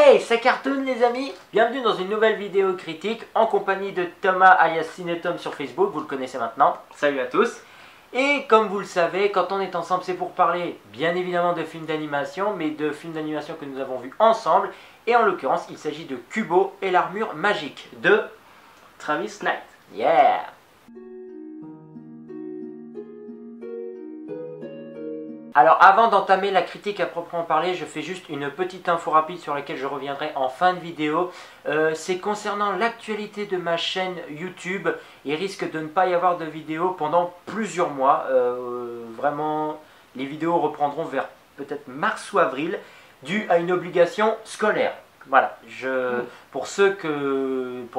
Hey, ça cartonne les amis! Bienvenue dans une nouvelle vidéo critique en compagnie de Thomas alias Cinetom sur Facebook, vous le connaissez maintenant. Salut à tous! Et comme vous le savez, quand on est ensemble c'est pour parler bien évidemment de films d'animation, mais de films d'animation que nous avons vus ensemble. Et en l'occurrence il s'agit de Kubo et l'armure magique de Travis Knight. Yeah! Alors avant d'entamer la critique à proprement parler, je fais juste une petite info rapide sur laquelle je reviendrai en fin de vidéo. C'est concernant l'actualité de ma chaîne YouTube. Il risque de ne pas y avoir de vidéo pendant plusieurs mois. Vraiment, les vidéos reprendront vers peut-être mars ou avril, dû à une obligation scolaire. Voilà, pour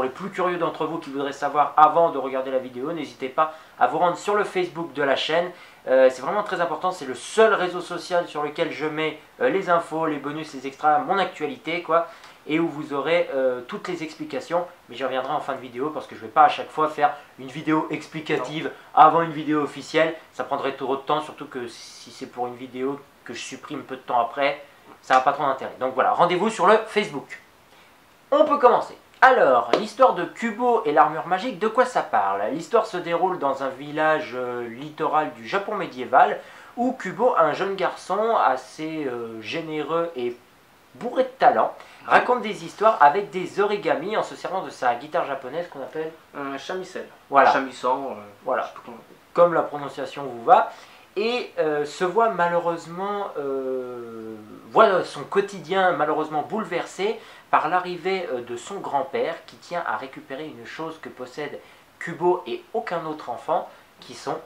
les plus curieux d'entre vous qui voudraient savoir avant de regarder la vidéo, n'hésitez pas à vous rendre sur le Facebook de la chaîne. C'est vraiment très important, c'est le seul réseau social sur lequel je mets les infos, les bonus, les extras, mon actualité quoi, et où vous aurez toutes les explications, mais j'y reviendrai en fin de vidéo parce que je ne vais pas à chaque fois faire une vidéo explicative avant une vidéo officielle, ça prendrait trop de temps, surtout que si c'est pour une vidéo que je supprime peu de temps après, ça n'a pas trop d'intérêt. Donc voilà, rendez-vous sur le Facebook. On peut commencer. Alors, l'histoire de Kubo et l'armure magique, de quoi ça parle? L'histoire se déroule dans un village littoral du Japon médiéval où Kubo, un jeune garçon assez généreux et bourré de talent, raconte des histoires avec des origamis en se servant de sa guitare japonaise qu'on appelle un shamisen. Voilà. Un shamisen, voilà. Comme la prononciation vous va. Et se voit malheureusement, voit son quotidien malheureusement bouleversé par l'arrivée de son grand-père qui tient à récupérer une chose que possède Kubo et aucun autre enfant, qui sont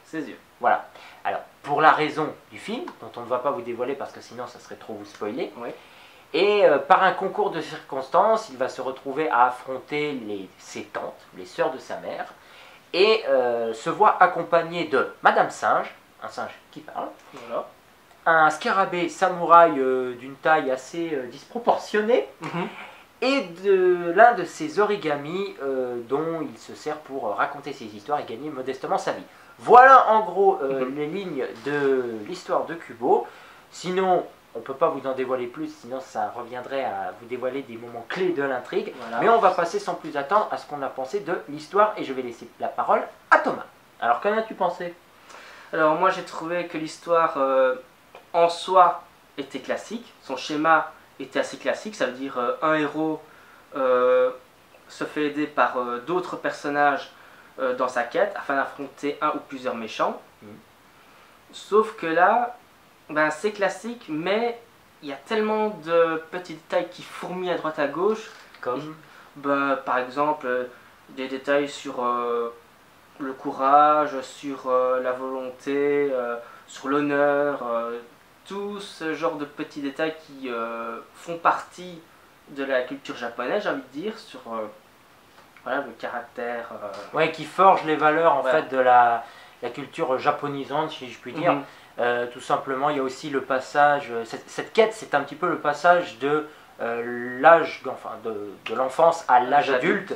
ses yeux. Voilà. Alors, pour la raison du film, dont on ne va pas vous dévoiler parce que sinon ça serait trop vous spoiler, oui. Et par un concours de circonstances, il va se retrouver à affronter ses tantes, les sœurs de sa mère, et se voit accompagné de Madame Singe, un singe qui parle, voilà. Un scarabée samouraï d'une taille assez disproportionnée, et de l'un de ses origamis dont il se sert pour raconter ses histoires et gagner modestement sa vie. Voilà en gros les lignes de l'histoire de Kubo. Sinon, on ne peut pas vous en dévoiler plus, sinon ça reviendrait à vous dévoiler des moments clés de l'intrigue. Voilà. Mais on va passer sans plus attendre à ce qu'on a pensé de l'histoire et je vais laisser la parole à Thomas. Alors qu'en as-tu pensé? Alors moi j'ai trouvé que l'histoire en soi était classique, son schéma était assez classique, ça veut dire un héros se fait aider par d'autres personnages dans sa quête afin d'affronter un ou plusieurs méchants. Sauf que là, ben, c'est classique, mais il y a tellement de petits détails qui fourmillent à droite à gauche. Comme ben, par exemple, des détails sur le courage, sur la volonté, sur l'honneur, tout ce genre de petits détails qui font partie de la culture japonaise, j'ai envie de dire, sur voilà, le caractère. Ouais, qui forge les valeurs en fait de la culture japonisante, si je puis dire. Tout simplement, il y a aussi le passage, cette quête, c'est un petit peu le passage de l'âge, enfin de l'enfance à l'âge adulte.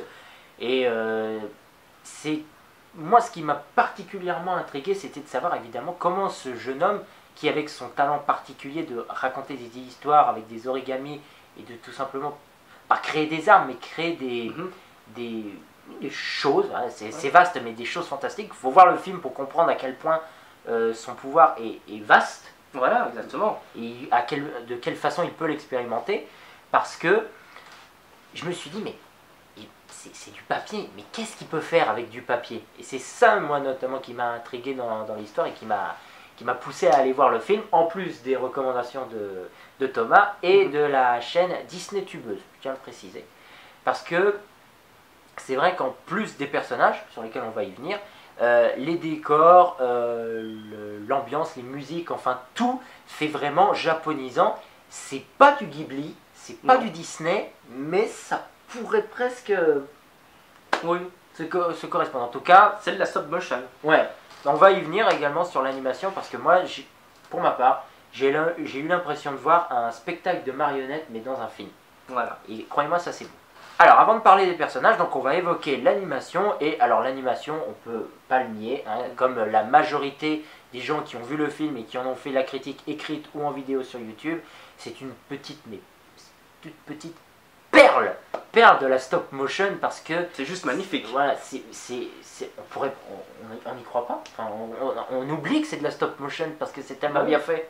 Et c'est moi ce qui m'a particulièrement intrigué, c'était de savoir évidemment comment ce jeune homme, qui avec son talent particulier de raconter des histoires avec des origamis et de tout simplement pas créer des armes, mais créer des choses, hein, c'est vaste, mais des choses fantastiques. Il faut voir le film pour comprendre à quel point son pouvoir est vaste. Voilà, exactement. Et de quelle façon il peut l'expérimenter. Parce que je me suis dit, mais c'est du papier, mais qu'est-ce qu'il peut faire avec du papier? Et c'est ça, moi, notamment, qui m'a intrigué dans l'histoire et qui m'a poussé à aller voir le film, en plus des recommandations de Thomas et de la chaîne Disney Tubeuse, je tiens à le préciser. Parce que c'est vrai qu'en plus des personnages, sur lesquels on va y venir, les décors, l'ambiance, les musiques, enfin tout fait vraiment japonisant. C'est pas du Ghibli, c'est pas du Disney, mais ça pourrait presque se correspondre. En tout cas, c'est de la stop motion. Ouais, on va y venir également sur l'animation parce que moi, pour ma part, j'ai eu l'impression de voir un spectacle de marionnettes mais dans un film. Voilà. Et croyez-moi, ça c'est beau. Alors, avant de parler des personnages, donc on va évoquer l'animation. Et alors, l'animation, on peut pas le nier, hein, comme la majorité des gens qui ont vu le film et qui en ont fait la critique écrite ou en vidéo sur YouTube, c'est une petite, mais petite perle de la stop motion parce que C'est juste magnifique. voilà, on n'y croit pas. Enfin, on oublie que c'est de la stop motion parce que c'est tellement Bah oui. bien fait.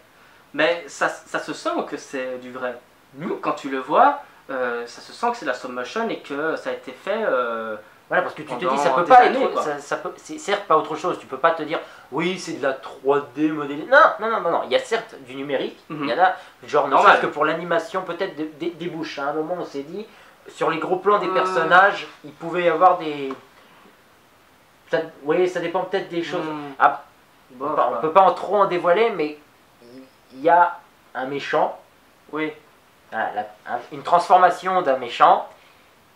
Mais ça se sent que c'est du vrai. Mm. Quand tu le vois, ça se sent que c'est de la stop motion et que ça a été fait. Voilà, parce que tu te Pendant dis, ça peut des pas années, être, quoi. c'est certes pas autre chose. Tu peux pas te dire, oui, c'est de la 3D modélisée. Non. Il y a certes du numérique. Mhm. Il y en a, genre, ne Normal. serait-ce que pour l'animation, peut-être des bouches. À un moment, on s'est dit, sur les gros plans des Euh. personnages, il pouvait y avoir des. Oui, ça dépend peut-être des choses. Ah, Bon, on peut pas trop en dévoiler, mais il y a un méchant. Oui. Voilà, une transformation d'un méchant.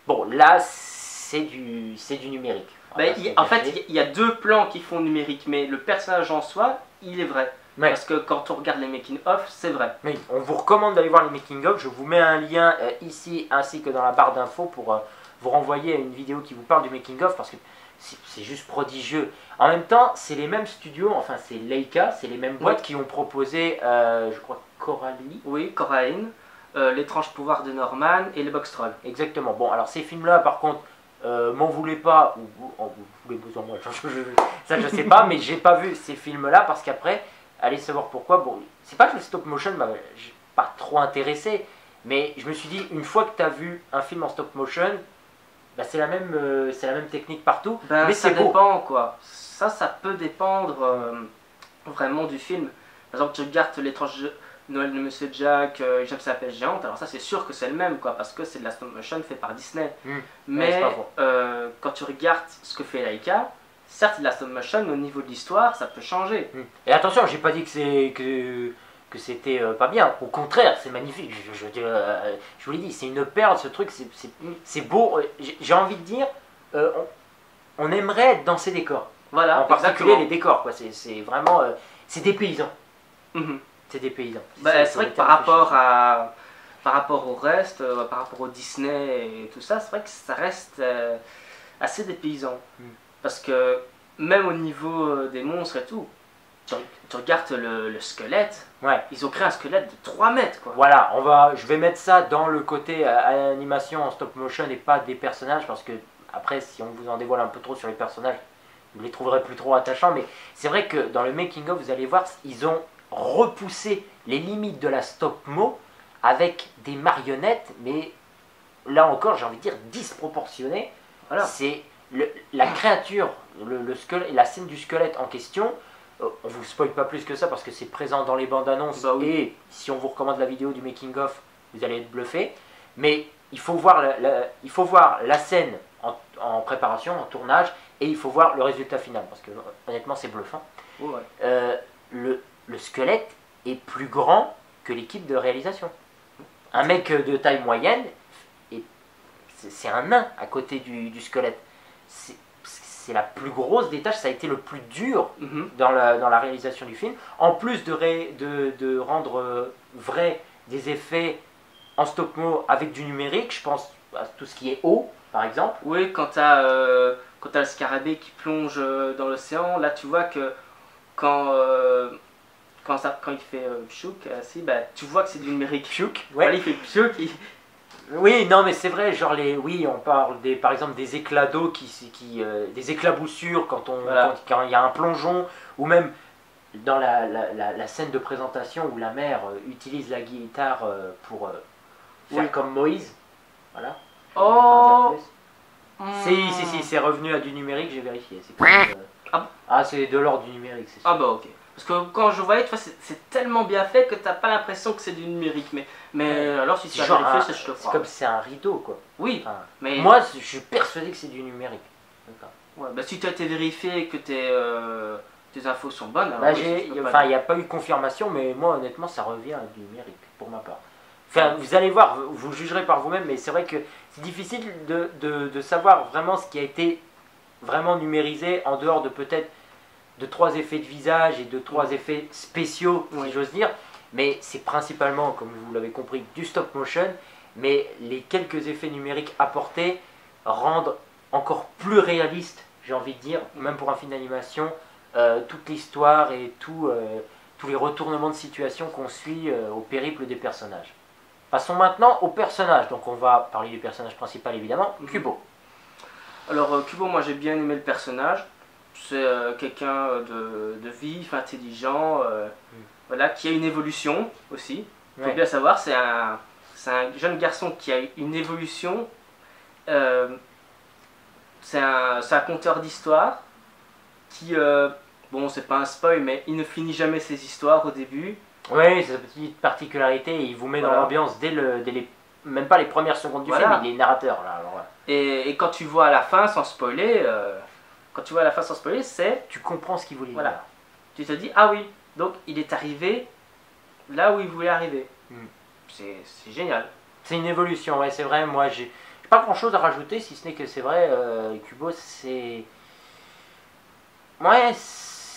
Bon, là, c'est du numérique. On va Ben, pas se en le cacher. fait, il y a deux plans qui font numérique, mais le personnage en soi, il est vrai. Ouais. Parce que quand on regarde les making-of, c'est vrai. Mais on vous recommande d'aller voir les making-of. Je vous mets un lien ici ainsi que dans la barre d'infos pour vous renvoyer à une vidéo qui vous parle du making-of parce que c'est juste prodigieux. En même temps, c'est les mêmes studios, enfin c'est Leica, c'est les mêmes boîtes qui ont proposé, je crois, Coralie. Oui, Coraline, l'étrange pouvoir de Norman et les Box Trolls. Exactement. Bon, alors ces films-là, par contre, m'en voulez pas, ou vous voulez besoin moi, ça je sais pas, mais j'ai pas vu ces films-là parce qu'après, allez savoir pourquoi. Bon, c'est pas que le stop motion m'a pas trop intéressé, mais je me suis dit, une fois que tu as vu un film en stop motion, bah, c'est la même technique partout, Ben, mais ça c'est beau. dépend quoi. Ça peut dépendre vraiment du film. Par exemple, tu regardes l'étrange Noël de Monsieur Jack, J'aime sa pêche géante, alors ça c'est sûr que c'est le même quoi, parce que c'est de la stop motion fait par Disney. Ouais, c'est Mais pas faux. quand tu regardes ce que fait Laika, certes c'est de la stop motion, mais au niveau de l'histoire, ça peut changer. Et attention, j'ai pas dit que c'était pas bien. Au contraire, c'est magnifique. Je vous l'ai dit, c'est une perle ce truc, c'est beau. J'ai envie de dire, on aimerait être dans ces décors. Voilà, En particulier exactement. les décors, quoi. C'est vraiment, c'est des paysans. Mhm. C'est des paysans. Bah, c'est ça vrai le que terme par rapport au reste, par rapport au Disney et tout ça, c'est vrai que ça reste assez dépaysant. Mm. Parce que même au niveau des monstres et tout, tu regardes le squelette, Ouais. ils ont créé un squelette de 3 mètres quoi. Voilà, je vais mettre ça dans le côté animation en stop motion et pas des personnages parce que après, si on vous en dévoile un peu trop sur les personnages, vous les trouverez plus trop attachants. Mais c'est vrai que dans le making of, vous allez voir, ils ont repoussé les limites de la stop mo avec des marionnettes, mais là encore, j'ai envie de dire disproportionnées. Voilà. C'est la créature, le squelette, la scène du squelette en question. On vous spoil pas plus que ça parce que c'est présent dans les bandes annonces Bah oui. et si on vous recommande la vidéo du making of, vous allez être bluffé. Mais il faut voir la scène en préparation, en tournage, et il faut voir le résultat final parce que honnêtement c'est bluffant. Ouais. Le squelette est plus grand que l'équipe de réalisation. Un mec de taille moyenne, c'est un nain à côté du squelette. C'est la plus grosse des tâches, ça a été le plus dur Mhm. dans la réalisation du film. En plus de rendre vrai des effets en stop-mo avec du numérique, je pense à tout ce qui est eau, par exemple. Oui, quand t'as le scarabée qui plonge dans l'océan, là tu vois que quand il fait pchouk, si, bah, tu vois que c'est du numérique. Piouk, Voilà, ouais. il fait pchouk, Oui, non, mais c'est vrai, genre oui, on parle par exemple des éclats d'eau des éclaboussures Voilà. quand il y a un plongeon, ou même dans la scène de présentation où la mère utilise la guitare pour faire Oui. comme Moïse. Voilà. Je Oh. vais pas dire plus. Si, c'est revenu à du numérique, j'ai vérifié. Ah bon C'est de l'ordre du numérique, c'est sûr. Ah bah ok. Parce que quand je voyais, tu vois, c'est tellement bien fait que t'as pas l'impression que c'est du numérique. Mais alors si tu C'est as genre vérifié, je te c'est crois. comme si c'est un rideau, quoi. Oui, Enfin, mais moi, je suis persuadé que c'est du numérique. D'accord. ouais, bah, si tu as été vérifié et que tes infos sont bonnes, alors Là, oui, tu peux pas enfin, il dire. n'y a pas eu de confirmation, mais moi, honnêtement, ça revient à du numérique, pour ma part. Enfin, vous allez voir, vous jugerez par vous-même, mais c'est vrai que c'est difficile de savoir vraiment ce qui a été vraiment numérisé en dehors de peut-être de 3 effets de visage et de 3 effets spéciaux, si Oui. j'ose dire. Mais c'est principalement, comme vous l'avez compris, du stop motion. Mais les quelques effets numériques apportés rendent encore plus réaliste, j'ai envie de dire, même pour un film d'animation, toute l'histoire et tous les retournements de situation qu'on suit au périple des personnages. Passons maintenant au personnage. Donc on va parler du personnage principal évidemment, Kubo. Alors Kubo, moi j'ai bien aimé le personnage. C'est quelqu'un de vif, intelligent, voilà, qui a une évolution aussi. Il faut bien savoir, c'est un jeune garçon qui a une évolution. C'est un conteur d'histoire qui, bon, c'est pas un spoil, mais il ne finit jamais ses histoires au début. Oui, c'est sa petite particularité, il vous met dans l'ambiance dès les, même pas les premières secondes du film, il est narrateur là. Alors, et quand tu vois à la fin, sans spoiler, c'est... Tu comprends ce qu'il voulait dire. Tu te dis, ah oui, donc il est arrivé là où il voulait arriver. C'est génial. C'est une évolution, ouais, c'est vrai, moi j'ai pas grand chose à rajouter, si ce n'est que c'est vrai, Kubo c'est... Ouais,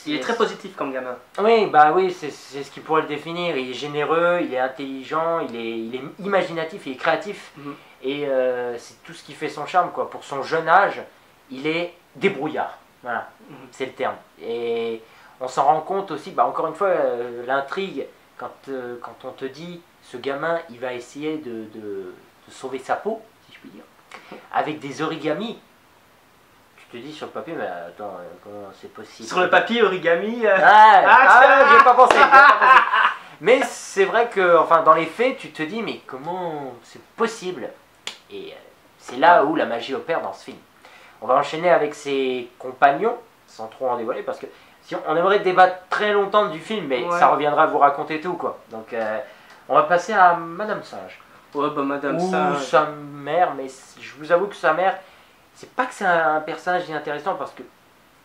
il est très positif comme gamin. Oui, bah oui, c'est ce qui pourrait le définir. Il est généreux, il est intelligent, il est imaginatif, il est créatif. Et c'est tout ce qui fait son charme, quoi. Pour son jeune âge, il est débrouillard. Voilà, c'est le terme. Et on s'en rend compte aussi, bah encore une fois, l'intrigue, quand on te dit, ce gamin, il va essayer de sauver sa peau, si je puis dire, avec des origamis. Je te dis sur le papier, mais attends, comment c'est possible? Sur le papier, origami. J'y ai pas pensé. Mais c'est vrai que, enfin, dans les faits, tu te dis, mais comment c'est possible? Et c'est là où la magie opère dans ce film. On va enchaîner avec ses compagnons, sans trop en dévoiler, parce que si on aimerait débattre très longtemps du film, mais ça reviendra à vous raconter tout, quoi. Donc, on va passer à Madame Singe. Ouais, bah Madame Singe. Ou sa mère, mais je vous avoue que sa mère. C'est pas que c'est un personnage inintéressant parce que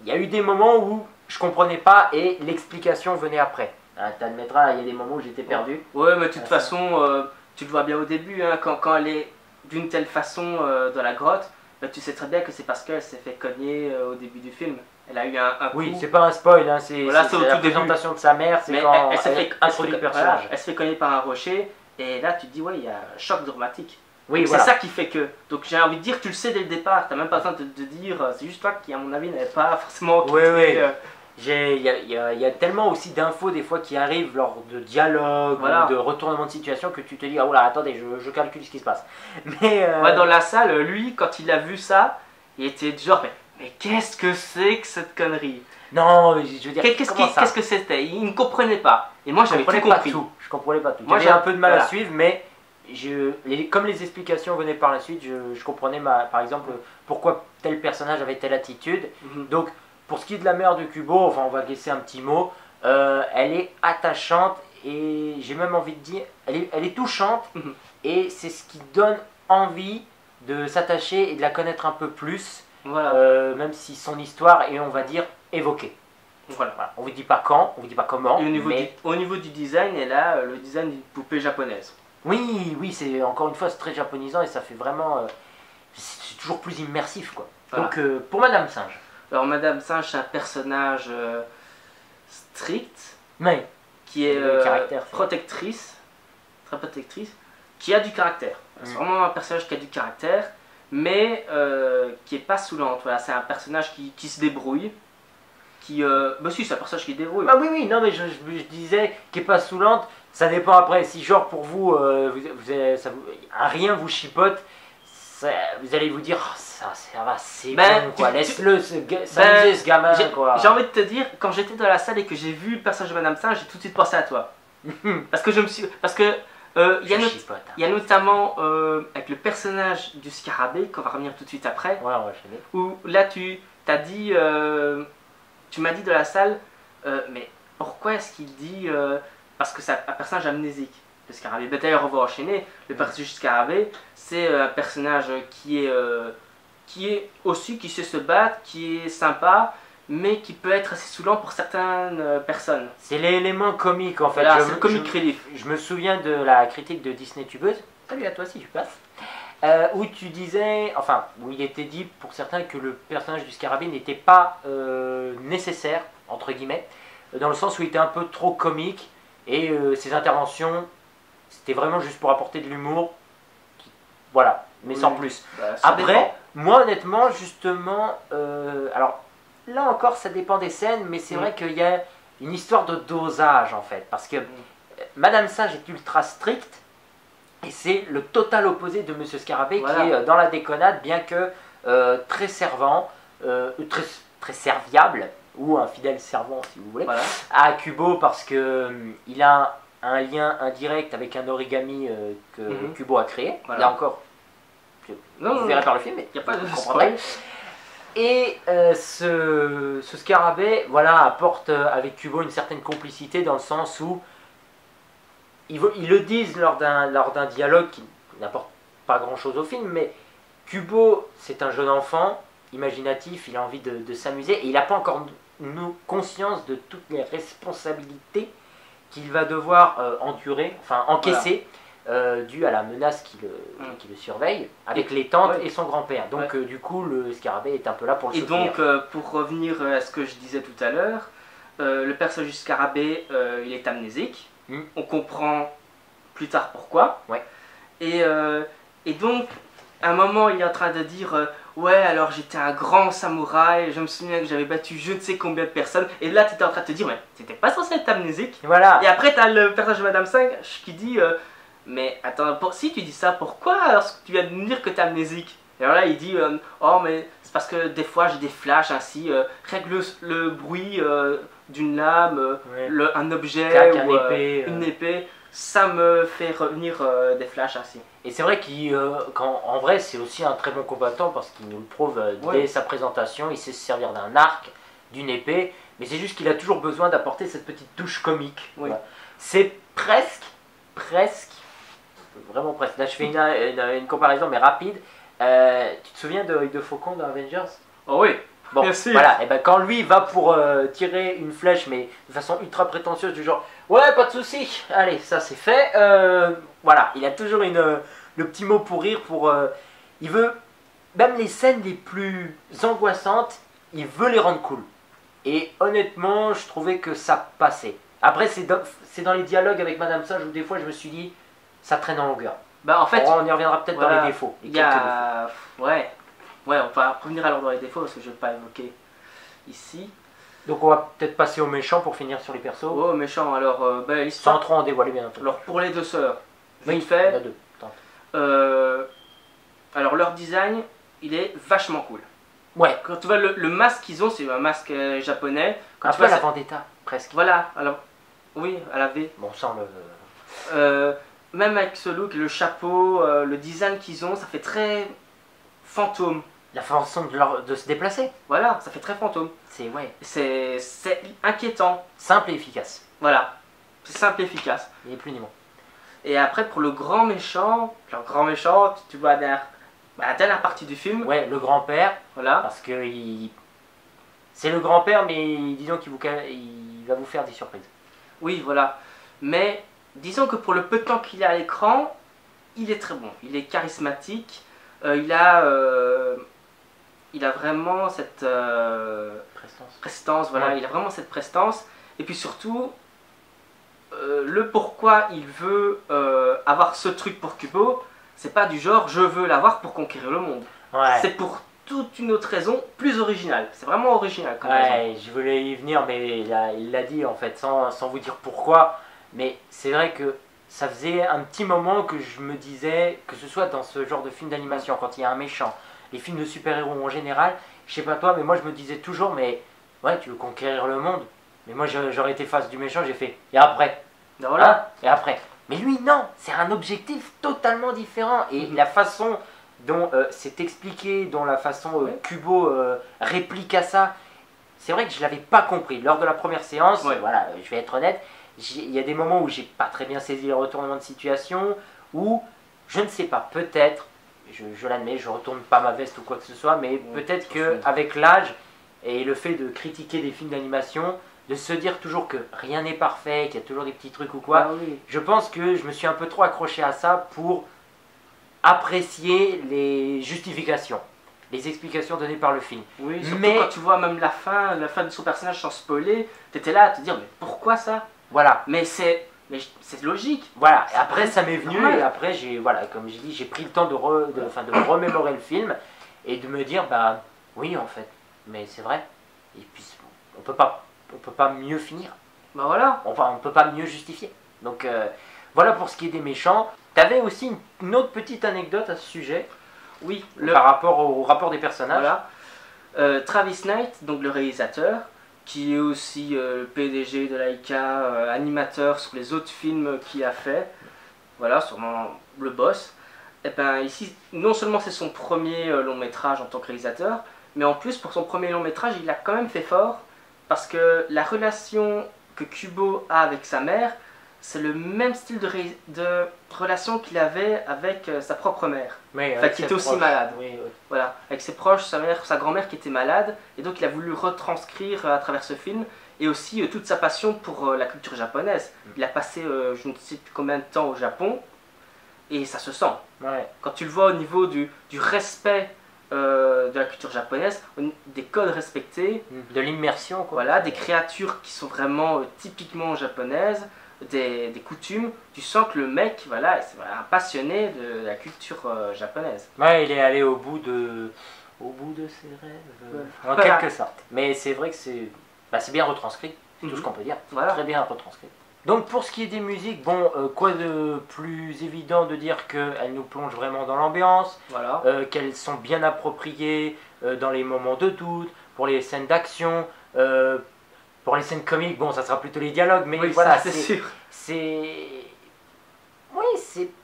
il y a eu des moments où je comprenais pas et l'explication venait après. T'admettras, il y a des moments où j'étais perdu. Ouais, mais de toute façon, tu le vois bien au début, hein, quand elle est d'une telle façon dans la grotte, bah, tu sais très bien que c'est parce qu'elle s'est fait cogner au début du film. Elle a eu un coup. Oui, c'est pas un spoil, hein, c'est la présentation de sa mère, c'est quand elle introduit le personnage. Elle se fait cogner par un rocher et là tu te dis, ouais, il y a un choc dramatique. Oui, c'est ça qui fait que. Donc j'ai envie de dire, tu le sais dès le départ, t'as même pas besoin de dire, c'est juste toi qui, à mon avis, n'avais pas forcément. Oui. Il y a tellement aussi d'infos des fois qui arrivent lors de dialogues ou de retournements de situation que tu te dis, ah oula, attendez, je calcule ce qui se passe. Mais dans la salle, lui, quand il a vu ça, il était du genre, mais qu'est-ce que c'est que cette connerie? Non, je veux dire, qu'est-ce que c'était? Il ne comprenait pas. Et moi, j'avais tout compris. Je comprenais pas tout. Moi, j'ai un peu de mal à suivre, mais. Comme les explications venaient par la suite, je comprenais par exemple pourquoi tel personnage avait telle attitude. Donc pour ce qui est de la mère de Kubo, enfin on va laisser un petit mot, elle est attachante et j'ai même envie de dire, elle est touchante et c'est ce qui donne envie de s'attacher et de la connaître un peu plus, même si son histoire est, on va dire, évoquée. Voilà. On vous dit pas quand, on vous dit pas comment. Et au niveau du design, elle a le design d'une poupée japonaise. Oui, c'est encore une fois c'est très japonisant et ça fait vraiment, c'est toujours plus immersif quoi. Donc pour Madame Singe. Alors Madame Singe c'est un personnage strict, qui est protectrice, très protectrice, qui a du caractère. C'est vraiment un personnage qui a du caractère, mais qui est pas saoulante. Voilà, c'est un personnage qui se débrouille. Bah si, c'est un personnage qui se débrouille. Ah oui, non mais je disais qui est pas saoulante. Ça dépend après, si genre pour vous, rien vous chipote, vous allez vous dire, oh, ça va, c'est bon quoi, laisse-le s'amuser ce gamin quoi. J'ai envie de te dire, quand j'étais dans la salle et que j'ai vu le personnage de Madame Singe, j'ai tout de suite pensé à toi. Parce que il y a notamment avec le personnage du scarabée, qu'on va revenir tout de suite après, où là tu m'as dit de la salle, mais pourquoi est-ce qu'il dit... parce que c'est un personnage amnésique, le scarabée. D'ailleurs, on va enchaîner. Le personnage du scarabée, c'est un personnage qui sait se battre, qui est sympa, mais qui peut être assez saoulant pour certaines personnes. C'est l'élément comique en fait. Voilà, c'est le comic relief. Je me souviens de la critique de Disney Tubeuse. Salut à toi si tu passes. Où tu disais, enfin, où il était dit pour certains que le personnage du scarabée n'était pas nécessaire, entre guillemets, dans le sens où il était un peu trop comique. Et ses interventions, c'était vraiment juste pour apporter de l'humour. Voilà, mais sans plus. Après, moi honnêtement, justement, alors là encore ça dépend des scènes, mais c'est vrai qu'il y a une histoire de dosage en fait. Parce que Madame Singe est ultra stricte, Et c'est le total opposé de Monsieur Scarabée Voilà. qui est dans la déconnade, bien que très servant, très serviable, ou un fidèle servant si vous voulez, Voilà. à Kubo parce que il a un lien indirect avec un origami que Kubo a créé. Voilà. Là encore, vous verrez par le film, mais il n'y a pas de vous comprendrez. spoil. Et ce Scarabée, voilà, apporte avec Kubo une certaine complicité dans le sens où ils le disent lors d'un dialogue qui n'apporte pas grand chose au film, mais Kubo, c'est un jeune enfant imaginatif, il a envie de s'amuser et il n'a pas encore conscience de toutes les responsabilités qu'il va devoir endurer, enfin encaisser, dû à la menace qui le surveille, avec les tantes et son grand-père. Donc du coup, le Scarabée est un peu là pour le soutenir. Et donc, pour revenir à ce que je disais tout à l'heure, le personnage du Scarabée, il est amnésique. On comprend plus tard pourquoi. Ouais. Et donc, à un moment, il est en train de dire ouais, alors j'étais un grand samouraï, je me souviens que j'avais battu je ne sais combien de personnes. Et là, tu étais en train de te dire mais t'étais pas censé être amnésique. Et voilà. Et après, tu as le personnage de Madame 5 qui dit mais attends, si tu dis ça, pourquoi alors tu viens de nous dire que t'es amnésique? Et alors là, il dit oh, mais c'est parce que des fois j'ai des flashs ainsi, règle le bruit d'une lame, un objet ou une épée, ça me fait revenir des flashs ainsi. Et c'est vrai qu'en vrai, c'est aussi un très bon combattant parce qu'il nous le prouve dès sa présentation. Il sait se servir d'un arc, d'une épée, mais c'est juste qu'il a toujours besoin d'apporter cette petite touche comique. Oui. Voilà. C'est presque, vraiment presque. Là, je fais une comparaison, mais rapide. Tu te souviens de Faucon dans Avengers? Oh oui. Bon, merci. Voilà, et ben quand lui va pour tirer une flèche, mais de façon ultra prétentieuse, du genre ouais, pas de souci, allez, ça c'est fait. Voilà, il a toujours le petit mot pour rire. Il veut, même les scènes les plus angoissantes, il veut les rendre cool. Et honnêtement, je trouvais que ça passait. Après, c'est dans les dialogues avec Madame Sage où des fois je me suis dit, ça traîne en longueur. Bah, en fait, on y reviendra peut-être dans les défauts. Il y a. Ouais, on va revenir alors dans les défauts parce que je ne vais pas évoquer ici. Donc on va peut-être passer aux méchants pour finir sur les persos. Oh, méchant, alors l'histoire. Sans trop en dévoiler bien entendu. Alors pour les deux sœurs, Oui, vite fait. il y en a deux. Alors leur design, il est vachement cool. Ouais. Quand tu vois le masque qu'ils ont, c'est un masque japonais. Quand Un tu peu vois la Vendetta, presque. Voilà, alors oui, à la V. Bon, sans le... Même avec ce look, le chapeau, le design qu'ils ont, ça fait très fantôme. La façon de se déplacer. Voilà, ça fait très fantôme. C'est inquiétant. Simple et efficace. Voilà, c'est simple et efficace. Il n'est plus ni moins. Et après, pour le grand méchant, tu vois la dernière partie du film. Ouais, le grand-père. Voilà. Parce que c'est le grand-père, mais disons qu'il va vous faire des surprises. Oui, voilà. Mais disons que pour le peu de temps qu'il est à l'écran, il est très bon. Il est charismatique. Il a vraiment cette prestance. Voilà, ouais. Il a vraiment cette prestance. Et puis surtout, le pourquoi il veut avoir ce truc pour Kubo, c'est pas du genre je veux l'avoir pour conquérir le monde. Ouais. C'est pour toute une autre raison plus originale. C'est vraiment original comme raison. Je voulais y venir, mais il l'a dit en fait, sans vous dire pourquoi. Mais c'est vrai que ça faisait un petit moment que je me disais, que ce soit dans ce genre de film d'animation, quand il y a un méchant, les films de super-héros en général, je sais pas toi, mais moi je me disais toujours, mais ouais, tu veux conquérir le monde? Mais moi j'aurais été face du méchant, j'ai fait, et après? Voilà. Hein? Et après? Mais lui, non, c'est un objectif totalement différent. Et la façon dont c'est expliqué, dont la façon Kubo réplique à ça, c'est vrai que je ne l'avais pas compris. Lors de la première séance, voilà, je vais être honnête, il y a des moments où j'ai pas très bien saisi les retournements de situation, où, je ne sais pas, peut-être, je l'admets, je retourne pas ma veste ou quoi que ce soit, mais peut-être qu'avec l'âge et le fait de critiquer des films d'animation, de se dire toujours que rien n'est parfait, qu'il y a toujours des petits trucs ou quoi, je pense que je me suis un peu trop accroché à ça pour apprécier les justifications, les explications données par le film. Oui, surtout quand tu vois même la fin de son personnage sans spoiler, t'étais là à te dire mais pourquoi ça? Voilà. Mais c'est logique. Voilà, et après ça m'est venu, et après comme j'ai dit, j'ai pris le temps de remémorer le film, et de me dire, bah oui en fait, mais c'est vrai, et puis on peut pas mieux finir. Bah voilà. Enfin, on peut pas mieux justifier. Donc voilà pour ce qui est des méchants. Tu avais aussi une autre petite anecdote à ce sujet, Oui, par rapport au rapport des personnages. voilà. Travis Knight, donc le réalisateur, qui est aussi le PDG de Laika, animateur sur les autres films qu'il a fait, voilà, sûrement le boss. Et ben ici, non seulement c'est son premier long métrage en tant que réalisateur, mais en plus pour son premier long métrage, il a quand même fait fort parce que la relation que Kubo a avec sa mère, c'est le même style de relation qu'il avait avec sa propre mère. Oui, Enfin, qui était aussi malade. Oui, oui. Voilà, avec ses proches, sa mère, sa grand-mère qui était malade, et donc il a voulu retranscrire à travers ce film, et aussi toute sa passion pour la culture japonaise. Il a passé je ne sais plus combien de temps au Japon, et ça se sent. Ouais. Quand tu le vois au niveau du respect de la culture japonaise, des codes respectés, De l'immersion, quoi. voilà, des créatures qui sont vraiment typiquement japonaises, des coutumes, tu sens que le mec, voilà, c'est un passionné de la culture japonaise. Ouais, il est allé au bout de ses rêves, en Voilà. quelque sorte. Mais c'est vrai que c'est bien retranscrit, c'est tout ce qu'on peut dire. Voilà. Très bien retranscrit. Donc pour ce qui est des musiques, bon, quoi de plus évident de dire qu'elles nous plongent vraiment dans l'ambiance, Voilà. qu'elles sont bien appropriées dans les moments de doute, pour les scènes d'action, pour les scènes comiques, bon, ça sera plutôt les dialogues, mais Oui, voilà, ça, c'est sûr. Oui,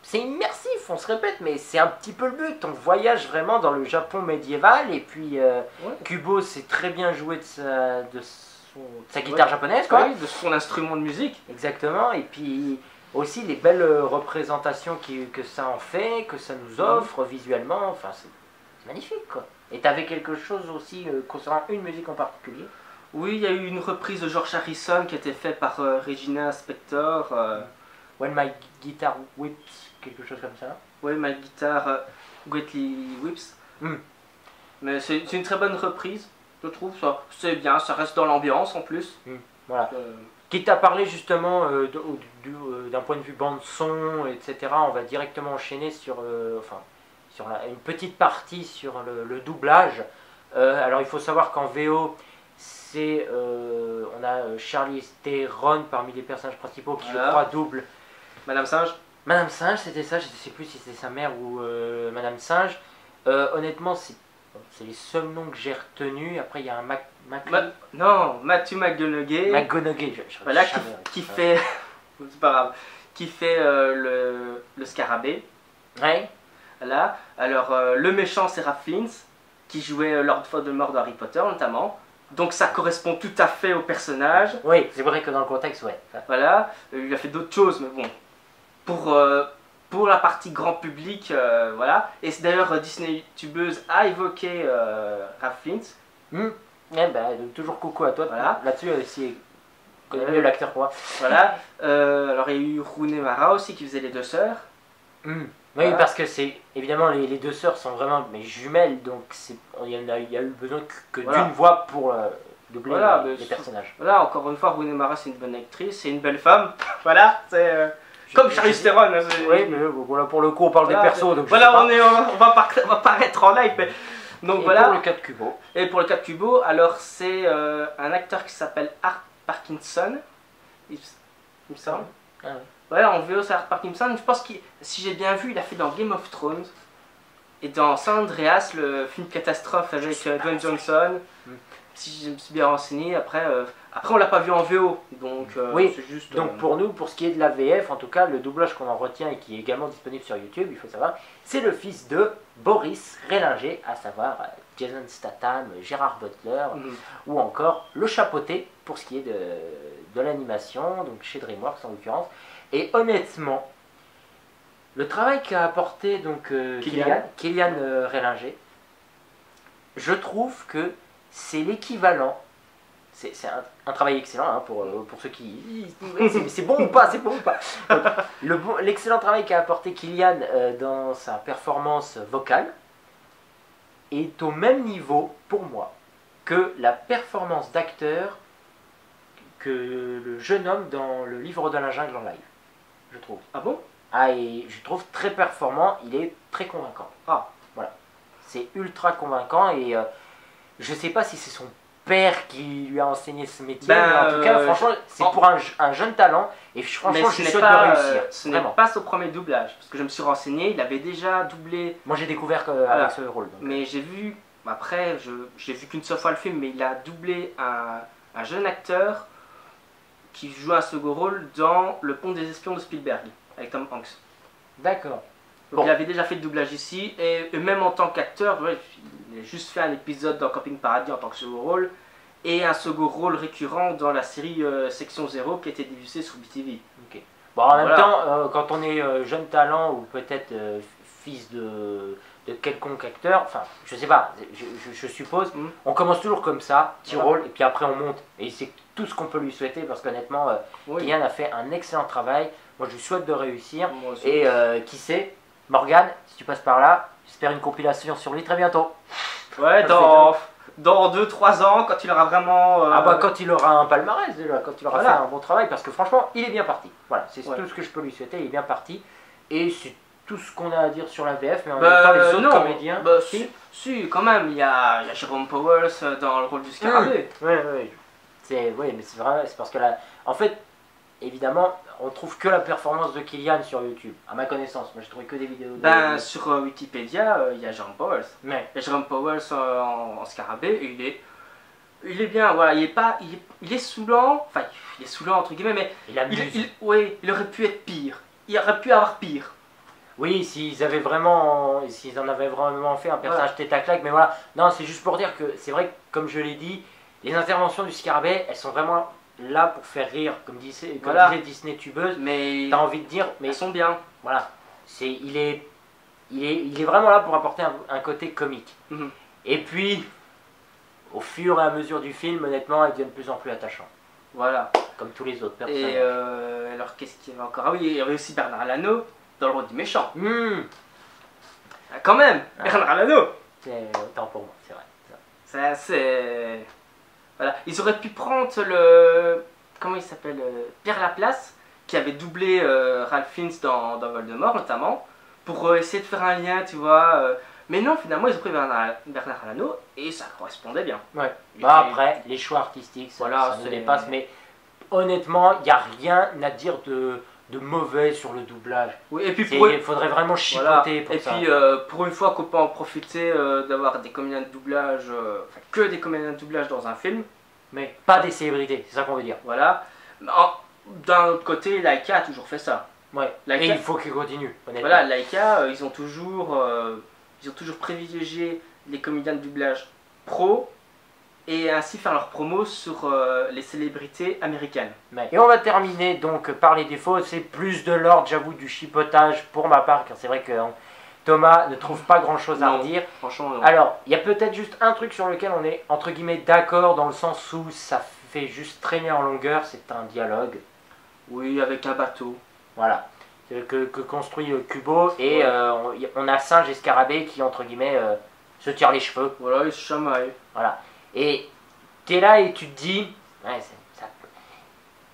c'est immersif, on se répète, mais c'est un petit peu le but. On voyage vraiment dans le Japon médiéval, et puis Ouais. Kubo sait très bien jouer de sa guitare japonaise, quoi. Oui, de son instrument de musique. Exactement, et puis aussi les belles représentations que ça en fait, que ça nous offre visuellement, enfin c'est magnifique, quoi. Et t'avais quelque chose aussi concernant une musique en particulier? Oui, il y a eu une reprise de George Harrison qui a été faite par Regina Spektor. When My Guitar Whips, quelque chose comme ça. Oui, ma guitare Greatly Whips. Mm. Mais c'est une très bonne reprise, je trouve. Ça, c'est bien, ça reste dans l'ambiance en plus. Voilà. Qui t'a parlé justement d'un point de vue bande son, etc. On va directement enchaîner sur, une petite partie sur le doublage. Alors il faut savoir qu'en VO, on a Charlize Theron parmi les personnages principaux qui, Voilà. je crois, double Madame Singe. Madame Singe, c'était ça, je ne sais plus si c'était sa mère ou Madame Singe. Honnêtement, c'est les seuls noms que j'ai retenus. Après, il y a un Non, Matthew McConaughey. McGonaghy. Voilà, qui fait. C'est pas grave. Qui fait le scarabée. Ouais. Voilà. Alors, le méchant, c'est Ralph Fiennes, qui jouait Lord Voldemort de Harry Potter, notamment. Donc, ça correspond tout à fait au personnage. Oui, c'est vrai que dans le contexte, ouais. Voilà. Il a fait d'autres choses, mais bon. Pour la partie grand public, voilà. Et c'est d'ailleurs Disney Tubeuse a évoqué Ralph Fiennes. Eh ben, donc, toujours coucou à toi. Voilà. Là-dessus, si connais mieux l'acteur que moi. Voilà. Alors, il y a eu Rooney Mara aussi qui faisait les deux sœurs. Oui, Voilà. parce que c'est évidemment les deux sœurs sont vraiment jumelles, donc il y a eu besoin que Voilà. d'une voix pour doubler Voilà, les personnages. Voilà, encore une fois, Rooney Mara, c'est une bonne actrice, c'est une belle femme. Voilà, c'est comme Charlize Theron. Hein, Oui, mais voilà, pour le coup, on parle voilà, des persos, donc voilà, je sais pas. on va pas être en live, mais donc Et voilà. pour le cas de Kubo. Et pour le cas de Kubo, alors c'est un acteur qui s'appelle Art Parkinson, il me semble. Ah ouais. Voilà, en VO c'est Art Parkinson. Je pense que si j'ai bien vu, il a fait dans Game of Thrones et dans San Andreas, le film catastrophe avec Dwayne Johnson. Si je me suis bien renseigné, après on l'a pas vu en VO, donc Oui, c'est juste. Donc pour nous, pour ce qui est de la VF, en tout cas, le doublage qu'on en retient et qui est également disponible sur YouTube, il faut savoir, c'est le fils de Boris Rélinger, à savoir Jason Statham, Gérard Butler, ou encore le chapeauté pour ce qui est de l'animation, donc chez DreamWorks en l'occurrence. Et honnêtement, le travail qu'a apporté donc Kylian Rélinger, je trouve que c'est l'équivalent. C'est un travail excellent hein, pour ceux qui... C'est bon ou pas, c'est bon ou pas. L'excellent travail qu'a apporté Kylian dans sa performance vocale est au même niveau, pour moi, que la performance d'acteur que le jeune homme dans le livre de la jungle en live, je trouve. Ah bon? Ah, et je trouve très performant, il est très convaincant. Ah, voilà. C'est ultra convaincant et je sais pas si c'est son père qui lui a enseigné ce métier. Ben, mais en tout cas, franchement, c'est pour un jeune talent. Et franchement, je suis sûr de réussir. Ce n'est pas son premier doublage. Parce que je me suis renseigné, il avait déjà doublé. Moi, j'ai découvert Voilà. avec ce rôle. Donc. Mais j'ai vu, après, j'ai vu qu'une seule fois le film, mais il a doublé un jeune acteur qui joue un second rôle dans Le Pont des Espions de Spielberg, avec Tom Hanks. D'accord. Donc Bon. il avait déjà fait le doublage ici, et même en tant qu'acteur, ouais, il a juste fait un épisode dans Camping Paradis en tant que second rôle, et un second rôle récurrent dans la série Section 0 qui a été diffusée sur BTV. Ok. Bon, en même Voilà. temps, quand on est jeune talent ou peut-être fils de quelconque acteur, enfin, je sais pas, je suppose, on commence toujours comme ça, petit Voilà. rôle, et puis après on monte. Et c'est tout ce qu'on peut lui souhaiter parce qu'honnêtement, Oui. Kylian a fait un excellent travail. Moi, je lui souhaite de réussir. Moi aussi. Et qui sait, Morgane, si tu passes par là, j'espère une compilation sur lui très bientôt. Ouais, dans 2-3 ans, quand il aura vraiment. Ah bah quand il aura un palmarès déjà, quand il aura Voilà. fait un bon travail, parce que franchement, il est bien parti. Voilà, c'est Ouais. tout ce que je peux lui souhaiter, il est bien parti. Et c'est tout ce qu'on a à dire sur la VF, mais en Bah, même temps, les autres non, comédiens. bah, si, quand même, il y a Jérôme Powers dans le rôle du Scarabée. Ouais. Oui, mais c'est vrai, c'est parce que là, en fait, évidemment, on trouve que la performance de Kylian sur YouTube, à ma connaissance. Moi, je trouvais que des vidéos. Ben, sur Wikipédia, il y a Jérôme Powers. Mais Il y a Jérôme Powers en Scarabée, et il est bien, voilà, il est saoulant, enfin, il est saoulant entre guillemets, mais il amuse. ouais, il aurait pu être pire. Il aurait pu avoir pire. Oui, s'ils en avaient vraiment fait un personnage tête à claque, mais voilà, non, c'est juste pour dire que c'est vrai que, comme je l'ai dit, les interventions du Scarabée, elles sont vraiment là pour faire rire, comme disait Disney Tubeuse. Mais T'as envie de dire, mais elles sont bien. voilà, il est vraiment là pour apporter un côté comique. Mhm. Et puis, au fur et à mesure du film, honnêtement, il devient de plus en plus attachant, Voilà. comme tous les autres personnages. Et alors, qu'est-ce qu'il y avait encore? Ah oui, il y avait aussi Bernard Lano dans le rôle du méchant. Ah, quand même, Ah. Bernard Lano. C'est autant pour moi, c'est vrai. Ça, c'est. Voilà. Ils auraient pu prendre le. Comment il s'appelle Pierre Laplace, qui avait doublé Ralph Fiennes dans Voldemort, notamment, pour essayer de faire un lien, tu vois. Mais non, finalement, ils ont pris Bernard Lano et ça correspondait bien. Ouais. Il Bah était- après, les choix artistiques, Voilà, ça nous c'est- dépasse, mais honnêtement, il n'y a rien à dire de mauvais sur le doublage. Oui, et puis Il faudrait vraiment voilà. chipoter pour Et ça. puis, pour une fois qu'on peut en profiter d'avoir des comédiens de doublage, enfin, que des comédiens de doublage dans un film, Mais pas des célébrités, c'est ça qu'on veut dire. voilà. D'un autre côté, Laika a toujours fait ça. Ouais. Laika- Et il faut qu'il continue, honnêtement. Voilà, Laika, ils ont toujours privilégié les comédiens de doublage pro et ainsi faire leur promo sur les célébrités américaines. Et on va terminer donc par les défauts. C'est plus de l'ordre, j'avoue, du chipotage pour ma part, car c'est vrai que Thomas ne trouve pas grand chose à Non. redire. Franchement, non. Alors, il y a peut-être juste un truc sur lequel on est entre guillemets d'accord, dans le sens où ça fait juste traîner en longueur, c'est un dialogue. Oui, avec un bateau. Voilà. Que construit Kubo, et Ouais. on a Singe et Scarabée qui, entre guillemets, se tirent les cheveux. Voilà, ils se chamaillent. Voilà. Et t'es là et tu te dis, ouais,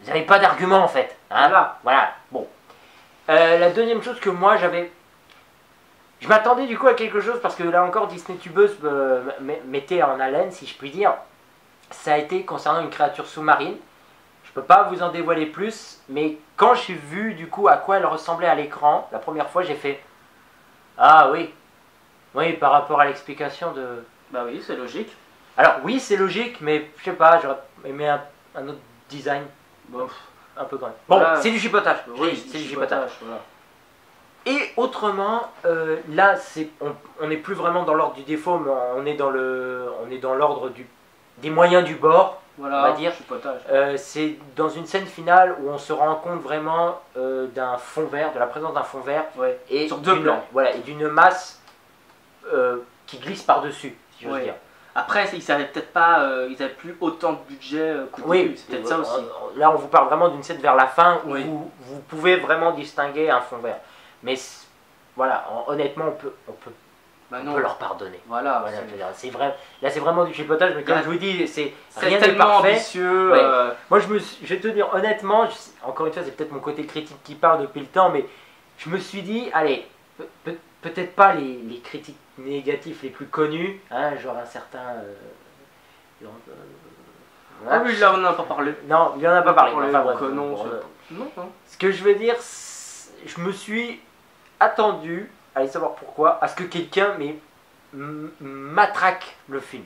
vous n'avez pas d'argument en fait. Hein, voilà. Bon. La deuxième chose que moi j'avais. Je m'attendais du coup à quelque chose parce que là encore Disney Tubeuse mettait en haleine, si je puis dire. Ça a été concernant une créature sous-marine. Je peux pas vous en dévoiler plus, mais quand j'ai vu du coup à quoi elle ressemblait à l'écran, la première fois j'ai fait ah oui, oui par rapport à l'explication de. Bah oui, c'est logique. Alors oui c'est logique, mais je sais pas, j'aurais aimé un autre design Bon, un peu quand même. Bon, voilà. c'est du chipotage. oui, C'est du chipotage. Voilà. Et autrement, là, on n'est plus vraiment dans l'ordre du défaut, mais on est dans l'ordre des moyens du bord, Voilà, on va dire. chipotage. C'est dans une scène finale où on se rend compte vraiment d'un fond vert, de la présence d'un fond vert, Ouais. et Sur deux plans. Voilà, et d'une masse qui glisse par-dessus, si j'ose Ouais. dire. Après, ils savaient peut-être pas, ils avaient plus autant de budget qu'au début, c'est peut-être ça aussi. Là, on vous parle vraiment d'une scène vers la fin où Oui. vous pouvez vraiment distinguer un fond vert. Mais voilà, honnêtement, on peut Bah on non. peut leur pardonner. Voilà, Voilà, je veux dire, c'est vrai. Là, c'est vraiment du chipotage, mais comme Là, je vous dis, c'est c'est rien n'est tellement parfait. ambitieux. Ouais. Moi, je vais te dire honnêtement, encore une fois, c'est peut-être mon côté critique qui parle depuis le temps, mais je me suis dit, allez, peut-être pas les critiques négatifs les plus connus, hein, genre un certain Ah oui, là on n'en a pas parlé. Non, il en a pas parlé. Enfin, bref, non, bon, non. ce que je veux dire, je me suis attendu, allez savoir pourquoi, à ce que quelqu'un matraque le film.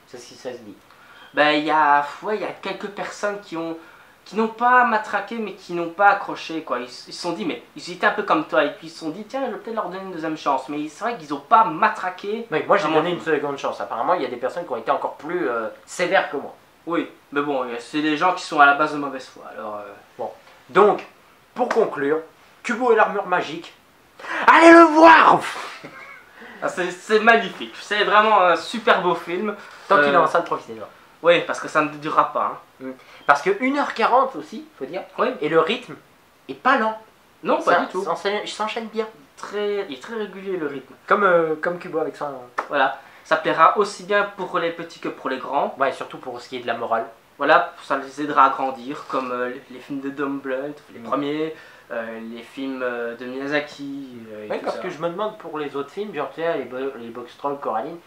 C'est si ça se dit. Ben il y a quelques personnes qui n'ont pas matraqué mais qui n'ont pas accroché quoi. Ils se sont dit mais ils étaient un peu comme toi et puis ils se sont dit tiens je vais peut-être leur donner une deuxième chance. Mais c'est vrai qu'ils n'ont pas matraqué. Oui, moi j'ai donné une seconde chance. Apparemment il y a des personnes qui ont été encore plus sévères que moi. Oui, mais bon c'est des gens qui sont à la base de mauvaise foi. Alors bon, donc pour conclure, Kubo et l'armure magique. Allez le voir. C'est magnifique. C'est vraiment un super beau film. Tant qu'il est en salle, profitez-en. Oui, parce que ça ne durera pas. Hein. Parce que 1h40 aussi, faut dire. Oui. Et le rythme est pas lent. Non, pas du tout. Il s'enchaîne bien. Il est très régulier le rythme. Comme Kubo avec son... Voilà. Ça plaira aussi bien pour les petits que pour les grands. Ouais, surtout pour ce qui est de la morale. Voilà, ça les aidera à grandir, comme les films de Don Bluth, les premiers, les films de Miyazaki. Oui, parce que je me demande pour les autres films, genre les Box Trolls, Coraline,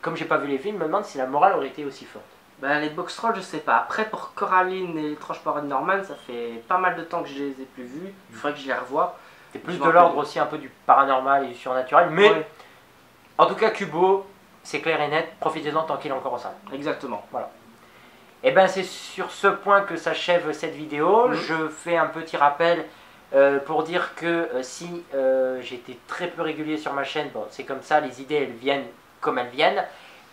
comme j'ai pas vu les films, je me demande si la morale aurait été aussi forte. Ben, les Box Trolls, je sais pas. Après, pour Coraline et L'étrange parole de Norman, ça fait pas mal de temps que je les ai plus vus. Il faudrait que je les revoie. C'est plus de l'ordre aussi un peu du paranormal et du surnaturel, mais ouais. En tout cas, Kubo, c'est clair et net, profitez-en tant qu'il est encore en salle. Exactement. Voilà. Et ben c'est sur ce point que s'achève cette vidéo. Je fais un petit rappel pour dire que si j'étais très peu régulier sur ma chaîne, bon, c'est comme ça, les idées elles viennent comme elles viennent.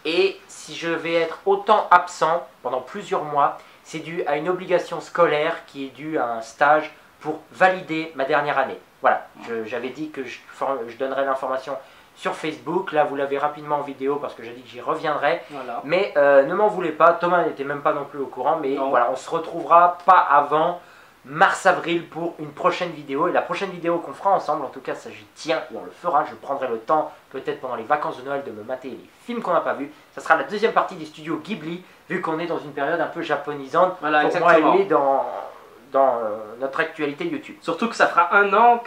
Et si je vais être autant absent pendant plusieurs mois, c'est dû à une obligation scolaire qui est due à un stage pour valider ma dernière année. Voilà, j'avais dit que je donnerais l'information sur Facebook. Là, vous l'avez rapidement en vidéo parce que j'ai dit que j'y reviendrai. Voilà. Mais ne m'en voulez pas, Thomas n'était même pas non plus au courant. Mais voilà, on se retrouvera pas avant mars-avril pour une prochaine vidéo. Et la prochaine vidéo qu'on fera ensemble, en tout cas ça j'y tiens et on le fera. Je prendrai le temps, peut-être pendant les vacances de Noël, de me mater les films qu'on n'a pas vus. Ça sera la deuxième partie des studios Ghibli, vu qu'on est dans une période un peu japonisante. Voilà, pour exactement. moi, elle est dans notre actualité YouTube. Surtout que ça fera 1 an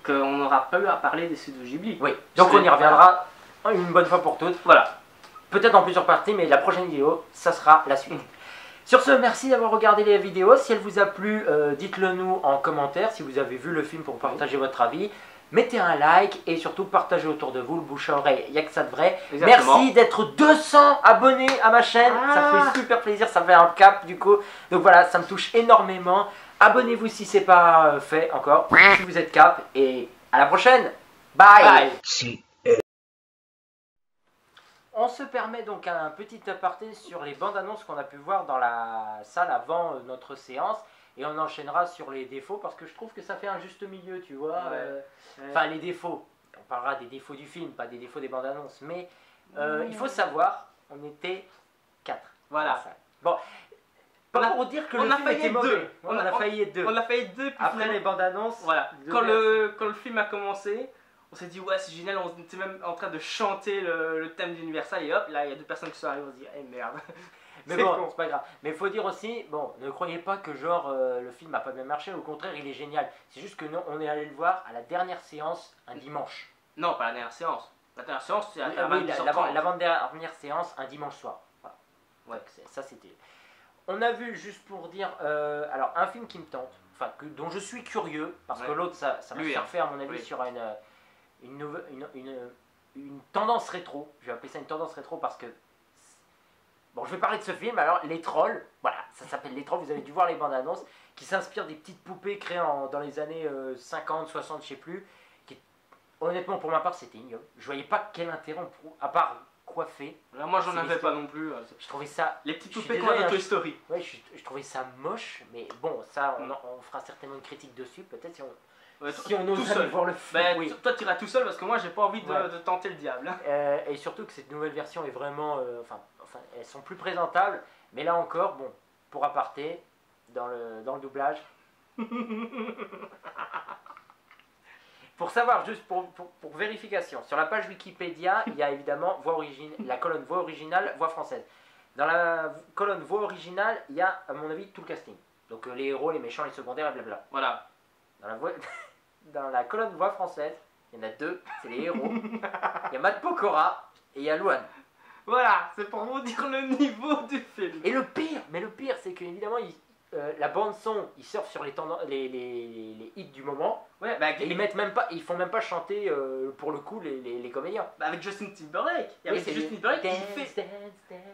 qu'on n'aura pas eu à parler des studios Ghibli. Oui, donc on y reviendra une bonne fois pour toutes. Voilà, peut-être en plusieurs parties, mais la prochaine vidéo, ça sera la suite. Sur ce, merci d'avoir regardé les vidéos. Si elle vous a plu, dites-le nous en commentaire. Si vous avez vu le film pour partager votre avis, mettez un like et surtout partagez autour de vous, le bouche à oreille, il n'y a que ça de vrai. Exactement. Merci d'être 200 abonnés à ma chaîne, ça fait super plaisir, ça fait un cap du coup. Donc voilà, ça me touche énormément. Abonnez-vous si ce n'est pas fait encore, si vous êtes cap, et à la prochaine. Bye, bye. On se permet donc un petit aparté sur les bandes annonces qu'on a pu voir dans la salle avant notre séance. Et on enchaînera sur les défauts parce que je trouve que ça fait un juste milieu, tu vois. Enfin, les défauts. On parlera des défauts du film, pas des défauts des bandes annonces. Mais il faut savoir, on était 4. Voilà. Bon, pas pour dire que le film était mauvais. On a failli être 2. On a failli être 2. Après les bandes annonces. Voilà. Quand le film a commencé, on s'est dit ouais c'est génial, on était même en train de chanter le thème d'Universal et hop là il y a 2 personnes qui sont arrivées, on se dit eh merde. Mais bon, c'est pas grave. Mais il faut dire aussi, bon, ne croyez pas que genre le film n'a pas bien marché, au contraire il est génial. C'est juste que nous on est allé le voir à la dernière séance un dimanche. Non, pas la dernière séance. La dernière séance c'est l'avant-dernière séance un dimanche soir. Voilà. Ouais, ça c'était. On a vu, juste pour dire, alors un film qui me tente, enfin dont je suis curieux, parce que l'autre ça va surfer à mon avis sur une tendance rétro. Je vais appeler ça une tendance rétro parce que bon, je vais parler de ce film. Alors, Les Trolls, voilà, ça s'appelle Les Trolls, vous avez dû voir les bandes annonces, qui s'inspirent des petites poupées créées dans les années 50, 60, je sais plus. Honnêtement, pour ma part, c'était ignoble. Je voyais pas quel intérêt, à part coiffer. Là, moi, j'en avais pas non plus. Je trouvais ça. Les petites poupées qu'on a dans Toy Story. Ouais, je trouvais ça moche, mais bon, ça, on fera certainement une critique dessus, peut-être si on. Ouais, si on ose aller voir le film. Ben, oui. Toi tu iras tout seul parce que moi j'ai pas envie de tenter le diable. Et surtout que cette nouvelle version est vraiment. Enfin, elles sont plus présentables. Mais là encore, bon, pour aparté, dans le doublage. Pour savoir, juste pour vérification, sur la page Wikipédia, il y a évidemment la colonne voix originale, voix française. Dans la colonne voix originale, il y a, à mon avis, tout le casting. Donc les héros, les méchants, les secondaires et blabla. Voilà. Dans la colonne voix française, il y en a 2, c'est les héros. Il y a Matt Pokora et il y a Luan. Voilà, c'est pour vous dire le niveau du film. Et le pire, c'est qu'évidemment, la bande son, ils surfent sur les hits du moment. Ouais, bah, Et ils font même pas chanter pour le coup les comédiens. bah, avec Justin Timberlake. Et avec c'est Justin Timberlake,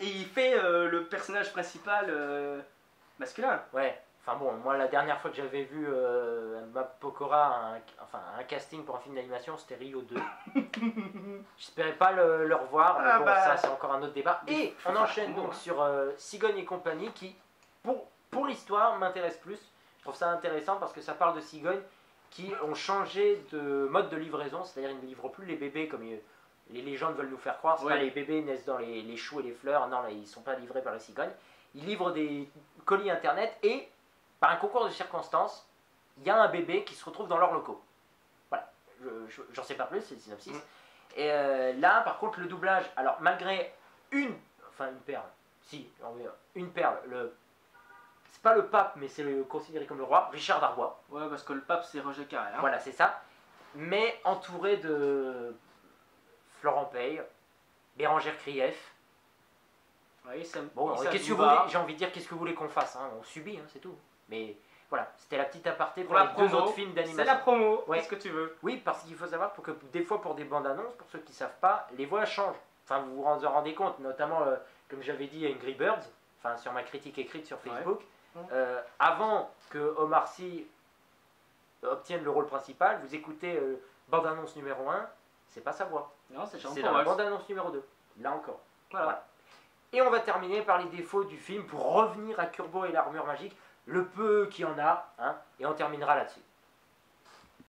il fait le personnage principal masculin. Ouais. Enfin bon, moi la dernière fois que j'avais vu Map Pokora, un casting pour un film d'animation, c'était Rio 2. J'espérais pas le revoir, mais Ah bon, bah. ça c'est encore un autre débat. Et on enchaîne donc sur Cigogne et compagnie qui, pour l'histoire, m'intéresse plus. Je trouve ça intéressant parce que ça parle de cigognes qui ont changé de mode de livraison, c'est-à-dire ils ne livrent plus les bébés comme les légendes veulent nous faire croire. C'est Ouais. pas les bébés naissent dans les choux et les fleurs, non, là, ils ne sont pas livrés par les cigognes. Ils livrent des colis internet et par un concours de circonstances, il y a un bébé qui se retrouve dans leurs locaux. Voilà, j'en sais pas plus, c'est le synopsis. Et là, par contre, le doublage, alors malgré une perle, une perle, c'est pas le pape, mais c'est considéré comme le roi, Richard Darbois. Ouais, parce que le pape c'est Roger Carrel. Hein. Voilà, c'est ça. Mais entouré de Florent Pey, Bérangère Krief. Ouais, Bon, qu'est-ce que vous voulez, j'ai envie de dire, qu'est-ce que vous voulez qu'on fasse, hein, on subit, hein, c'est tout. Mais voilà, c'était la petite aparté pour les deux autres films d'animation. C'est la promo, Ouais. qu'est-ce que tu veux? Oui, parce qu'il faut savoir que des fois pour des bandes annonces, pour ceux qui ne savent pas, les voix changent. Enfin, vous vous en rendez compte, notamment, comme j'avais dit à Angry Birds, enfin sur ma critique écrite sur Facebook, avant que Omar Sy obtienne le rôle principal, vous écoutez bande annonce numéro 1, c'est pas sa voix. Non, c'est dans la bande annonce numéro 2. Là encore. Voilà. Et on va terminer par les défauts du film pour revenir à Kurbo et l'armure magique, le peu qu'il y en a, hein, et on terminera là-dessus.